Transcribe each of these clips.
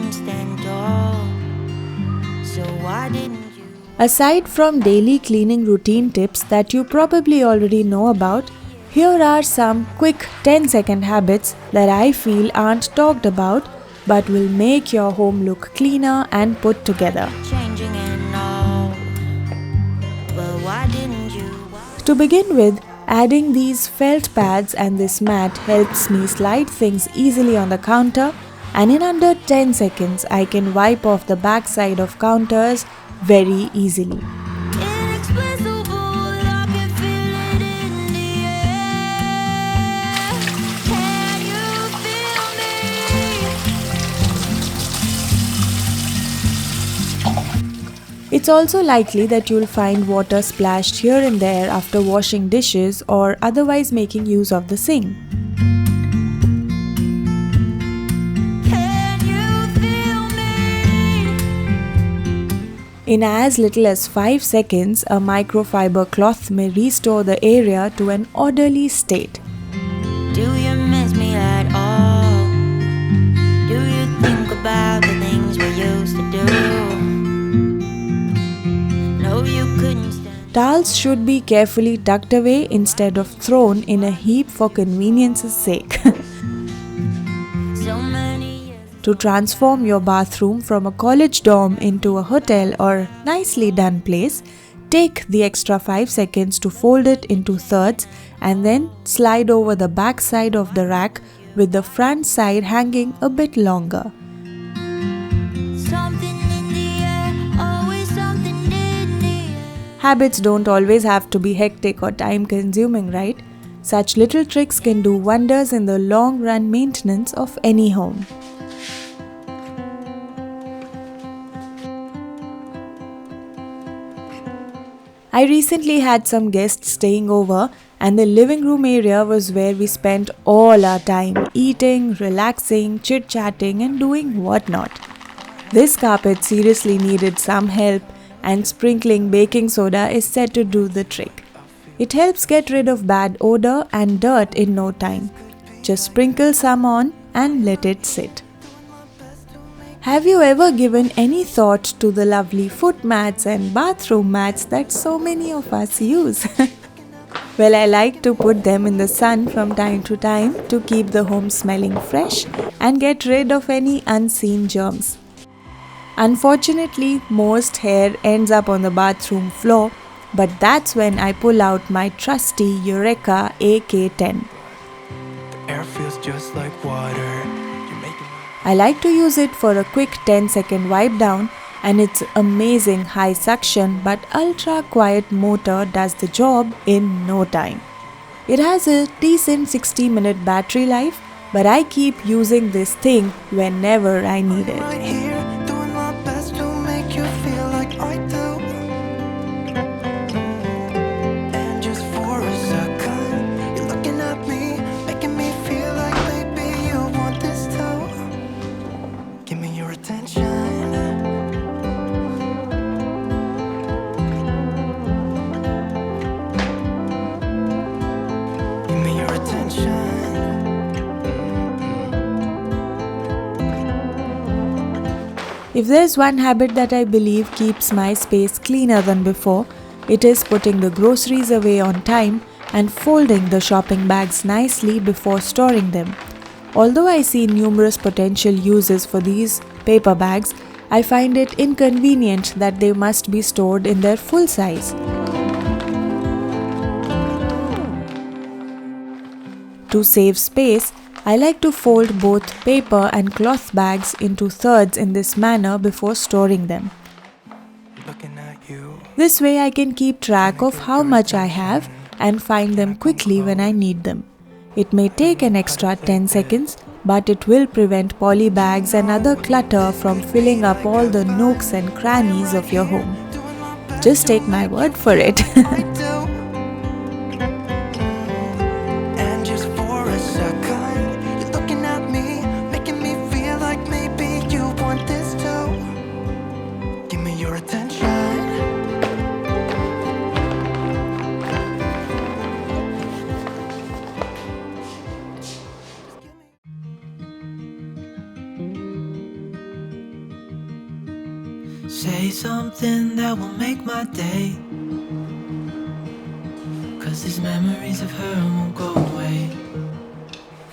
couldn't stand tall. So why didn't you? Aside from daily cleaning routine tips that you probably already know about, here are some quick 10-second habits that I feel aren't talked about but will make your home look cleaner and put together. Changing and all. But why didn't you? To begin with, adding these felt pads and this mat helps me slide things easily on the counter, and in under 10 seconds I can wipe off the backside of counters very easily. Inexplicable, I can feel it in the air. Can you feel me? It's also likely that you'll find water splashed here and there after washing dishes or otherwise making use of the sink. Can you feel me? In as little as 5 seconds, a microfiber cloth may restore the area to an orderly state. Do you miss me at all? Do you think about the things we used to do? No, you couldn't stand. Towels should be carefully tucked away instead of thrown in a heap for convenience's sake. So many years. To transform your bathroom from a college dorm into a hotel or nicely done place, take the extra 5 seconds to fold it into thirds and then slide over the back side of the rack with the front side hanging a bit longer. Something in the air, always something in the air. Habits don't always have to be hectic or time consuming, right? Such little tricks can do wonders in the long run maintenance of any home. I recently had some guests staying over, and the living room area was where we spent all our time eating, relaxing, chit-chatting, and doing whatnot. This carpet seriously needed some help, and sprinkling baking soda is said to do the trick. It helps get rid of bad odor and dirt in no time. Just sprinkle some on and let it sit. Have you ever given any thought to the lovely foot mats and bathroom mats that so many of us use? Well, I like to put them in the sun from time to time to keep the home smelling fresh and get rid of any unseen germs. Unfortunately, most hair ends up on the bathroom floor, but that's when I pull out my trusty Eureka AK-10. Air feels just like water. I like to use it for a quick 10-second wipe down, and its amazing high suction but ultra quiet motor does the job in no time. It has a decent 60-minute battery life, but I keep using this thing whenever I need it. Right here, doing my best to make you feel like I do. And just for a second, you're looking at me, making me feel like maybe you want this too. Give me your attention. Give me your attention. If there's one habit that I believe keeps my space cleaner than before, it is putting the groceries away on time and folding the shopping bags nicely before storing them. Although I see numerous potential uses for these paper bags, I find it inconvenient that they must be stored in their full size. To save space, I like to fold both paper and cloth bags into thirds in this manner before storing them. Looking at you. This way I can keep track of how much I have and find them quickly when I need them. It may take an extra 10 seconds, but it will prevent poly bags and other clutter from filling up all the nooks and crannies of your home. Just take my word for it. I do. And just for a second, you're looking at me, making me feel like maybe you want this too. Give me your attention. Say something that will make my day, 'cause these memories of her won't go away.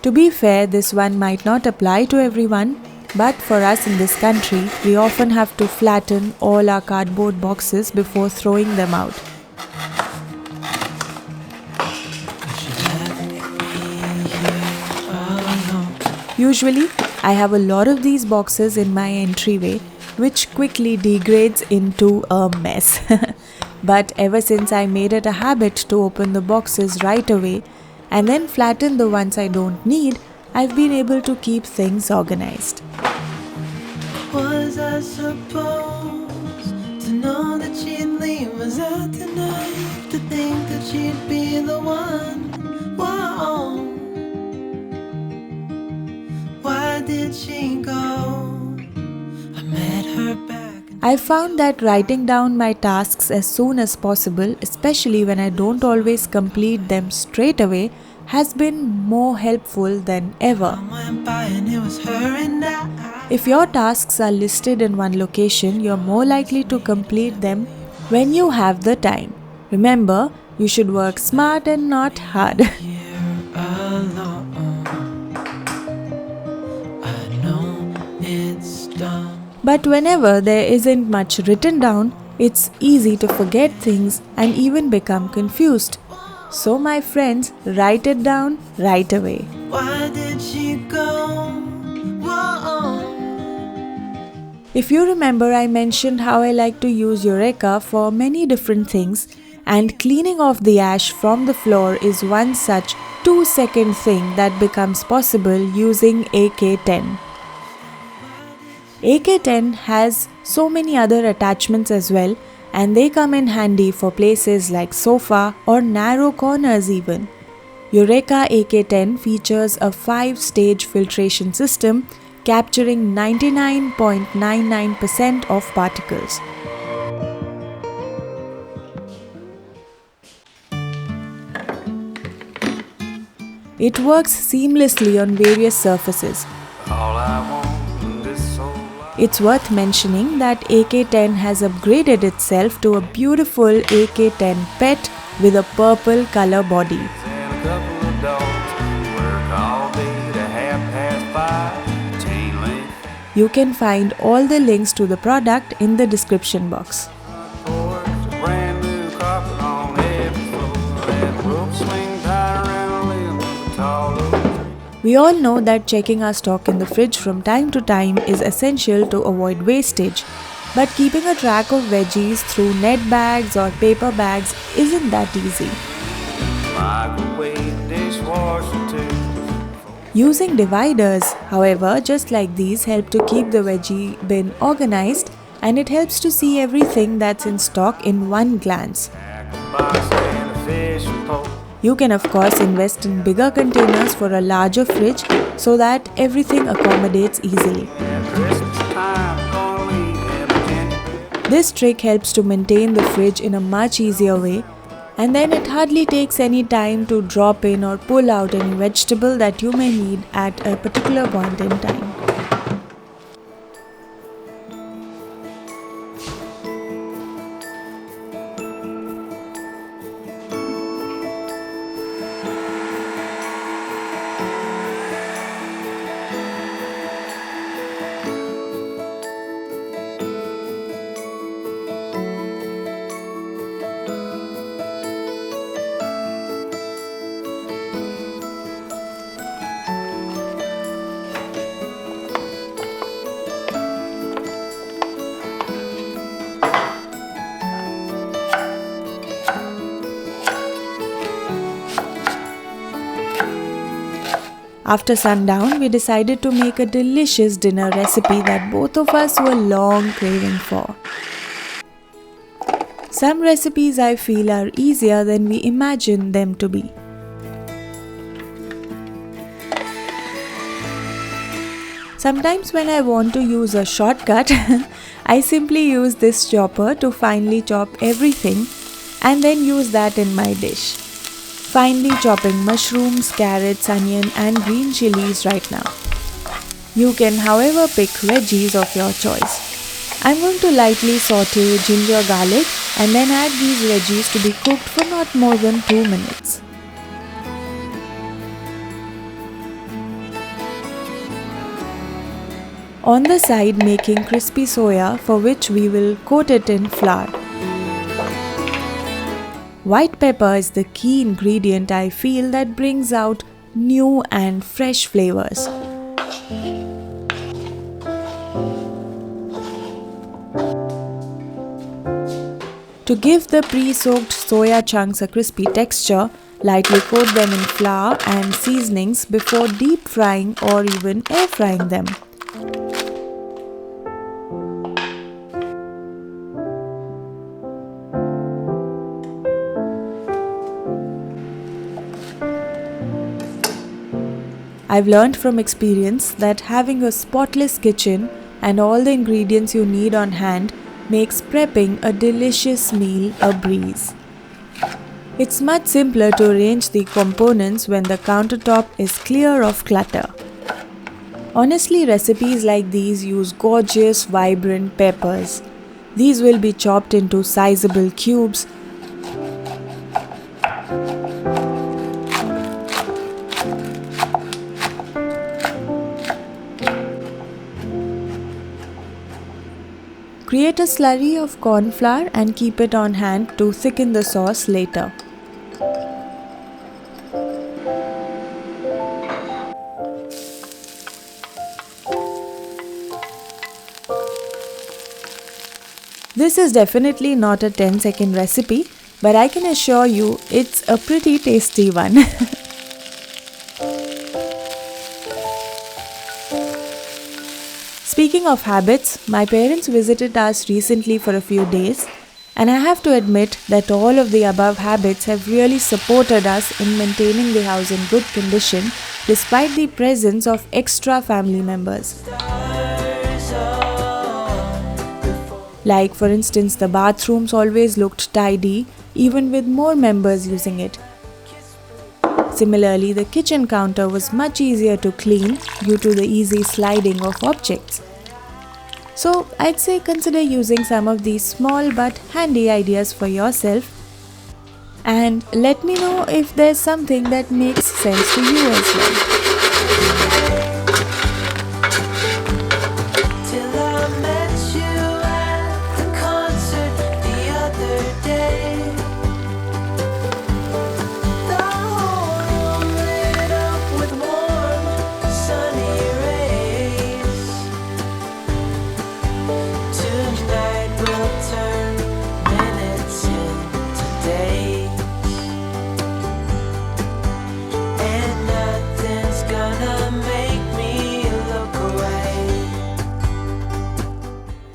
To be fair, this one might not apply to everyone, but for us in this country, we often have to flatten all our cardboard boxes before throwing them out. Usually, I have a lot of these boxes in my entryway, which quickly degrades into a mess. But ever since I made it a habit to open the boxes right away and then flatten the ones I don't need, I've been able to keep things organized. Was I supposed to know that she'd leave us out tonight? To think that she'd be the one? Whoa. Why did she go? I met her back. I found that writing down my tasks as soon as possible, especially when I don't always complete them straight away, has been more helpful than ever. Went by and it was her and I. If your tasks are listed in one location, you're more likely to complete them when you have the time. Remember, you should work smart and not hard. Here alone. I know it's dumb. But whenever there isn't much written down, it's easy to forget things and even become confused. So my friends, write it down right away. Why did she go? Whoa. If you remember, I mentioned how I like to use Eureka for many different things, and cleaning off the ash from the floor is one such 2-second thing that becomes possible using AK10. AK10 has so many other attachments as well, and they come in handy for places like sofa or narrow corners even. Eureka AK10 features a 5-stage filtration system capturing 99.99% of particles. It works seamlessly on various surfaces. It's worth mentioning that AK10 has upgraded itself to a beautiful AK10 Pet with a purple color body. You can find all the links to the product in the description box. We all know that checking our stock in the fridge from time to time is essential to avoid wastage, but keeping a track of veggies through net bags or paper bags isn't that easy. Using dividers, however, just like these, help to keep the veggie bin organized, and it helps to see everything that's in stock in one glance. You can of course invest in bigger containers for a larger fridge so that everything accommodates easily. This trick helps to maintain the fridge in a much easier way, and then it hardly takes any time to drop in or pull out any vegetable that you may need at a particular point in time. After sundown, we decided to make a delicious dinner recipe that both of us were long craving for. Some recipes I feel are easier than we imagine them to be. Sometimes when I want to use a shortcut, I simply use this chopper to finely chop everything and then use that in my dish. Finely chopping mushrooms, carrots, onion and green chilies right now. You can however pick veggies of your choice. I'm going to lightly saute ginger garlic and then add these veggies to be cooked for not more than 2 minutes. On the side, making crispy soya, for which we will coat it in flour. White pepper is the key ingredient I feel that brings out new and fresh flavors. To give the pre-soaked soya chunks a crispy texture, lightly coat them in flour and seasonings before deep frying or even air frying them. I've learned from experience that having a spotless kitchen and all the ingredients you need on hand makes prepping a delicious meal a breeze. It's much simpler to arrange the components when the countertop is clear of clutter. Honestly, recipes like these use gorgeous, vibrant peppers. These will be chopped into sizable cubes. Create a slurry of corn flour and keep it on hand to thicken the sauce later. This is definitely not a 10-second recipe, but I can assure you it's a pretty tasty one. Speaking of habits, my parents visited us recently for a few days, and I have to admit that all of the above habits have really supported us in maintaining the house in good condition despite the presence of extra family members. Like for instance, the bathrooms always looked tidy even with more members using it. Similarly, the kitchen counter was much easier to clean due to the easy sliding of objects. So I'd say consider using some of these small but handy ideas for yourself, and let me know if there's something that makes sense to you as well.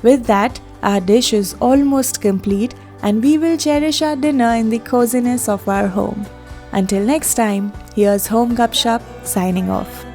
With that, our dish is almost complete and we will cherish our dinner in the coziness of our home. Until next time, here's Home Gupshup signing off.